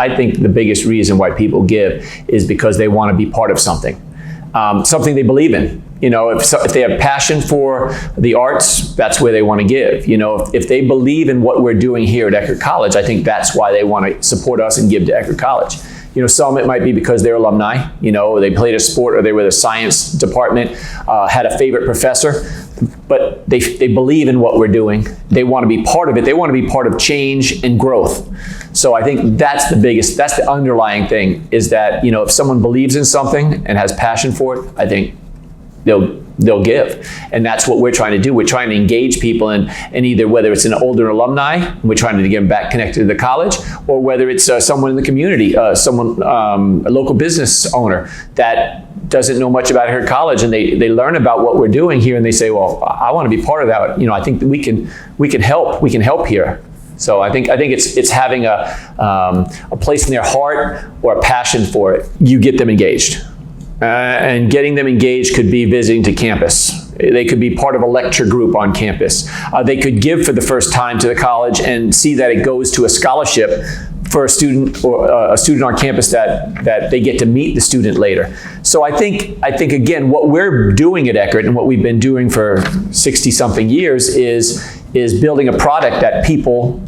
I think the biggest reason why people give is because they want to be part of something, something they believe in. If they have passion for the arts, that's where they want to give. If they believe in what we're doing here at Eckerd College, I think that's why they want to support us and give to Eckerd College. Some it might be because they're alumni, they played a sport or they were the science department, had a favorite professor, but they believe in what we're doing. They want to be part of it. They want to be part of change and growth. So I think that's the underlying thing, is that, if someone believes in something and has passion for it, I think they'll give. And that's what we're trying to do. We're trying to engage people in either, whether it's an older alumni, and we're trying to get them back connected to the college, or whether it's someone in the community, a local business owner that doesn't know much about Eckerd College, and they learn about what we're doing here, and they say, well, I want to be part of that. I think that we can help here. So I think it's having a place in their heart or a passion for it. You get them engaged. And getting them engaged could be visiting to campus. They could be part of a lecture group on campus. They could give for the first time to the college and see that it goes to a scholarship for a student, or a student on campus that they get to meet the student later. So I think again, what we're doing at Eckerd and what we've been doing for 60-something years is building a product that people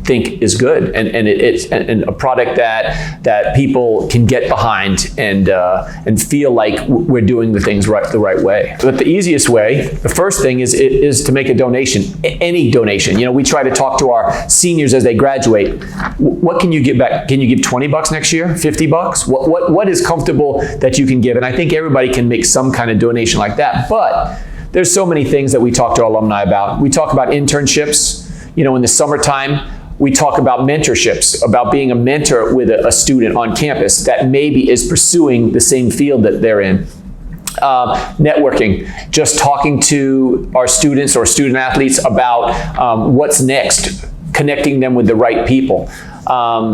think is good, and it's a product that people can get behind and feel like we're doing the things the right way. But the easiest way, the first thing is to make a donation, any donation. We try to talk to our seniors as they graduate. What can you give back? Can you give $20 next year? $50? What is comfortable that you can give? And I think everybody can make some kind of donation like that. But there's so many things that we talk to our alumni about. We talk about internships. In the summertime, we talk about mentorships, about being a mentor with a student on campus that maybe is pursuing the same field that they're in. Networking, just talking to our students or student athletes about what's next, connecting them with the right people.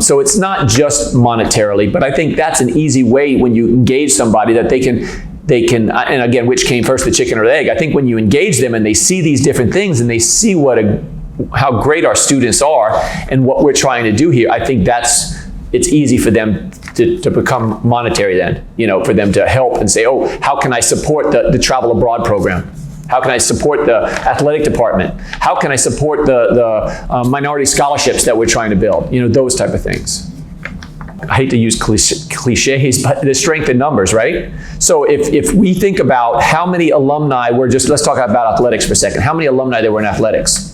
So it's not just monetarily, but I think that's an easy way when you engage somebody that they can, and again, which came first, the chicken or the egg? I think when you engage them and they see these different things and they see how great our students are and what we're trying to do here, I think it's easy for them to become monetary then, for them to help and say, oh, how can I support the travel abroad program? How can I support the athletic department? How can I support the minority scholarships that we're trying to build? Those type of things. I hate to use cliches, but the strength in numbers, right? So if we think about how many alumni let's talk about athletics for a second. How many alumni there were in athletics?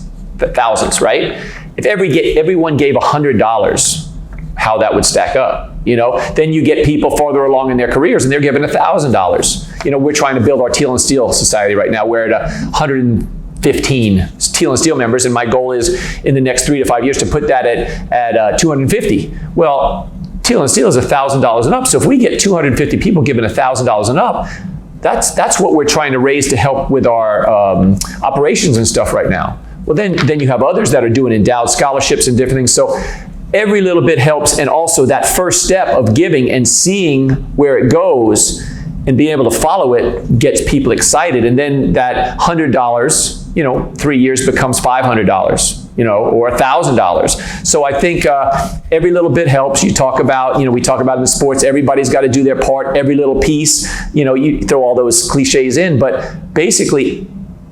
Thousands, right? If everyone gave $100, how that would stack up, Then you get people farther along in their careers and they're given $1,000. We're trying to build our Teal and Steel Society right now. We're at 115 Teal and Steel members, and my goal is in the next 3 to 5 years to put that at 250. Well, Teal and Steel is $1,000 and up. So if we get 250 people given $1,000 and up, that's what we're trying to raise to help with our operations and stuff right now. Well, then you have others that are doing endowed scholarships and different things. So every little bit helps, and also that first step of giving and seeing where it goes and being able to follow it gets people excited. And then that $100, 3 years becomes $500, or $1,000. So I think every little bit helps. You talk about, we talk about in the sports, everybody's got to do their part, every little piece. You throw all those cliches in, but basically,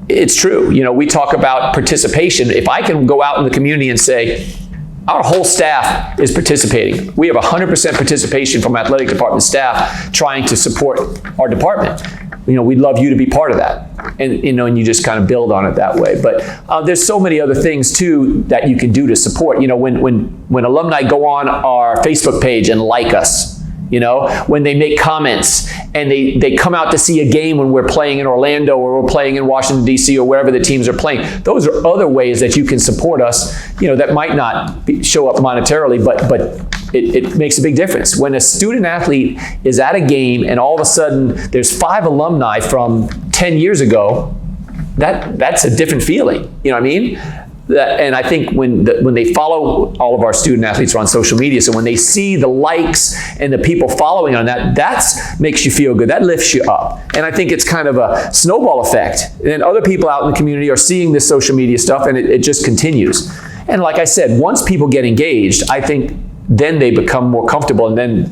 it's true. We talk about participation. If I can go out in the community and say, our whole staff is participating. We have 100% participation from athletic department staff trying to support our department. We'd love you to be part of that. And you just kind of build on it that way. But there's so many other things too that you can do to support. When alumni go on our Facebook page and like us, when they make comments and they come out to see a game when we're playing in Orlando or we're playing in Washington, D.C. or wherever the teams are playing. Those are other ways that you can support us, that might not show up monetarily, but it makes a big difference. When a student athlete is at a game and all of a sudden there's 5 alumni from 10 years ago, that's a different feeling. You know what I mean? And I think when they follow, all of our student athletes are on social media, so when they see the likes and the people following on that makes you feel good. That lifts you up. And I think it's kind of a snowball effect. And then other people out in the community are seeing this social media stuff, and it just continues. And like I said, once people get engaged, I think then they become more comfortable, and then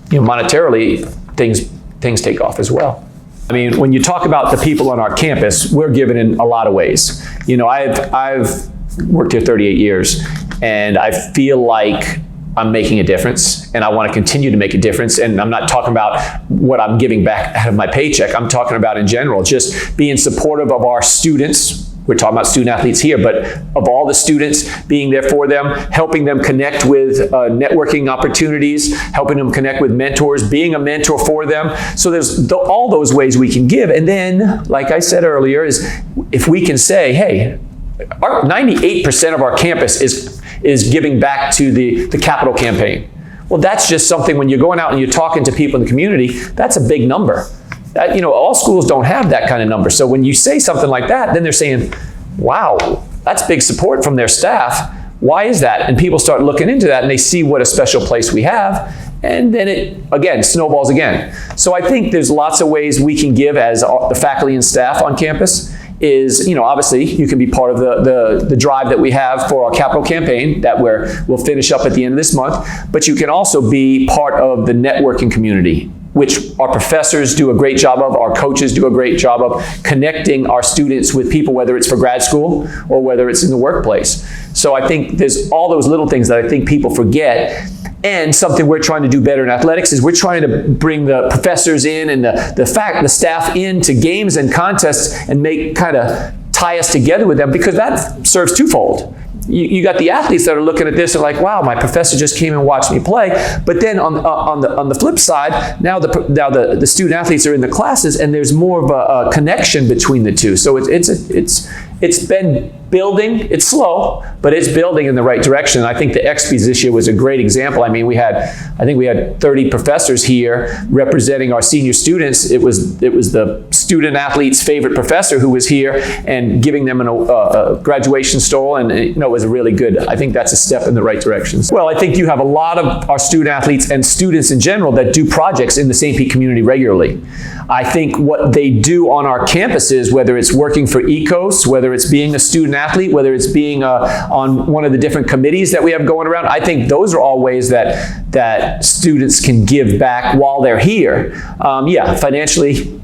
monetarily things take off as well. I mean, when you talk about the people on our campus, we're given in a lot of ways. I've worked here 38 years, and I feel like I'm making a difference, and I want to continue to make a difference. And I'm not talking about what I'm giving back out of my paycheck. I'm talking about in general, just being supportive of our students. We're talking about student athletes here, but of all the students, being there for them, helping them connect with networking opportunities, helping them connect with mentors, being a mentor for them. So there's all those ways we can give. And then, like I said earlier, is if we can say, hey, 98% of our campus is giving back to the capital campaign. Well, that's just something, when you're going out and you're talking to people in the community, that's a big number. All schools don't have that kind of number. So when you say something like that, then they're saying, wow, that's big support from their staff. Why is that? And people start looking into that, and they see what a special place we have. And then it, again, snowballs again. So I think there's lots of ways we can give as the faculty and staff on campus. Is, obviously you can be part of the drive that we have for our capital campaign that we'll finish up at the end of this month, but you can also be part of the networking community, which our professors do a great job of, our coaches do a great job of connecting our students with people, whether it's for grad school or whether it's in the workplace. So I think there's all those little things that I think people forget. And something we're trying to do better in athletics is we're trying to bring the professors in and the staff in to games and contests and kind of tie us together with them, because that serves twofold. You got the athletes that are looking at this and like, wow, my professor just came and watched me play. But then on the flip side, now the student athletes are in the classes, and there's more of a connection between the two. So it's been building. It's slow, but it's building in the right direction. And I think the XPs this year was a great example. I mean, I think we had 30 professors here representing our senior students. It was the student athlete's favorite professor who was here and giving them a graduation stole, and it was really good. I think that's a step in the right direction. Well, I think you have a lot of our student athletes and students in general that do projects in the St. Pete community regularly. I think what they do on our campuses, whether it's working for ECOS, whether it's being a student athlete, whether it's being on one of the different committees that we have going around, I think those are all ways that students can give back while they're here. Financially,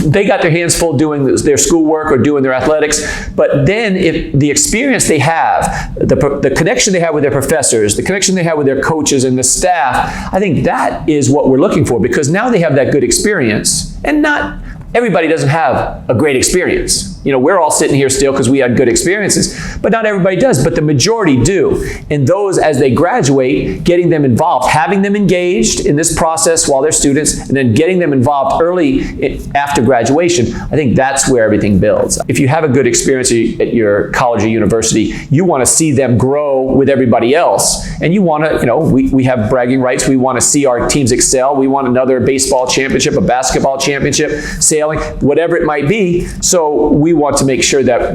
they got their hands full doing their schoolwork or doing their athletics, but then if the experience they have, the connection they have with their professors, the connection they have with their coaches and the staff, I think that is what we're looking for, because now they have that good experience. And not everybody doesn't have a great experience. We're all sitting here still because we had good experiences, but not everybody does, but the majority do. And those, as they graduate, getting them involved, having them engaged in this process while they're students, and then getting them involved early after graduation, I think that's where everything builds. If you have a good experience at your college or university, you want to see them grow with everybody else. And you want to, we have bragging rights. We want to see our teams excel. We want another baseball championship, a basketball championship, sailing, whatever it might be. So we want to make sure that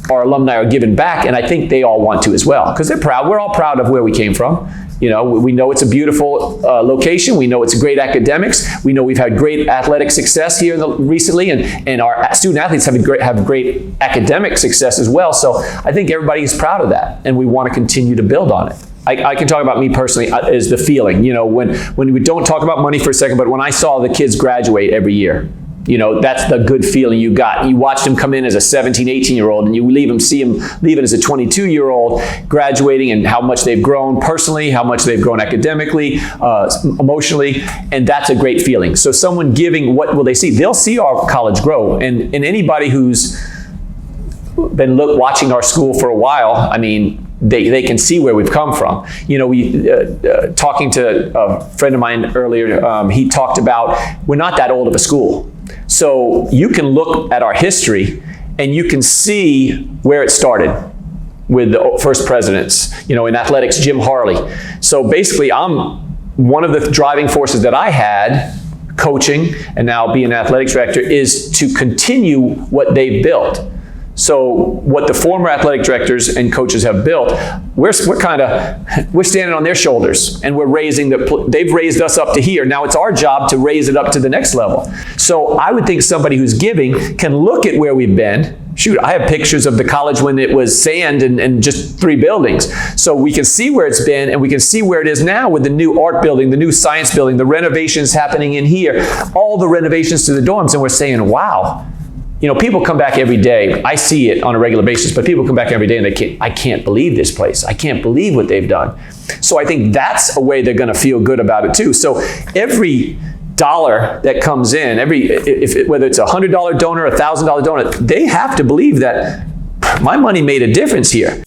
our alumni are given back, and I think they all want to as well, because they're proud. We're all proud of where we came from. We know it's a beautiful location. We know it's great academics. We know we've had great athletic success here recently, and our student athletes have great academic success as well. So I think everybody's proud of that, and we want to continue to build on it. I can talk about me personally, is the feeling, when we don't talk about money for a second, but when I saw the kids graduate every year, that's the good feeling you got. You watched them come in as a 17, 18-year-old, and you see them leaving as a 22-year-old, graduating, and how much they've grown personally, how much they've grown academically, emotionally, and that's a great feeling. So someone giving, what will they see? They'll see our college grow, and anybody who's been watching our school for a while, I mean, they can see where we've come from. Talking to a friend of mine earlier, he talked about we're not that old of a school. So you can look at our history and you can see where it started with the first presidents, in athletics, Jim Harley. So basically, I'm one of the driving forces that I had coaching and now being an athletics director is to continue what they've built. So what the former athletic directors and coaches have built, we're standing on their shoulders, and they've raised us up to here. Now it's our job to raise it up to the next level. So I would think somebody who's giving can look at where we've been shoot, I have pictures of the college when it was sand and just 3 buildings. So we can see where it's been, and we can see where it is now with the new art building, the new science building, the renovations happening in here, all the renovations to the dorms, and we're saying, wow. You know, people come back every day. I see it on a regular basis, but people come back every day and I can't believe this place. I can't believe what they've done. So I think that's a way they're going to feel good about it too. So every dollar that comes in, whether it's a $100 donor, $1,000 donor, they have to believe that my money made a difference here.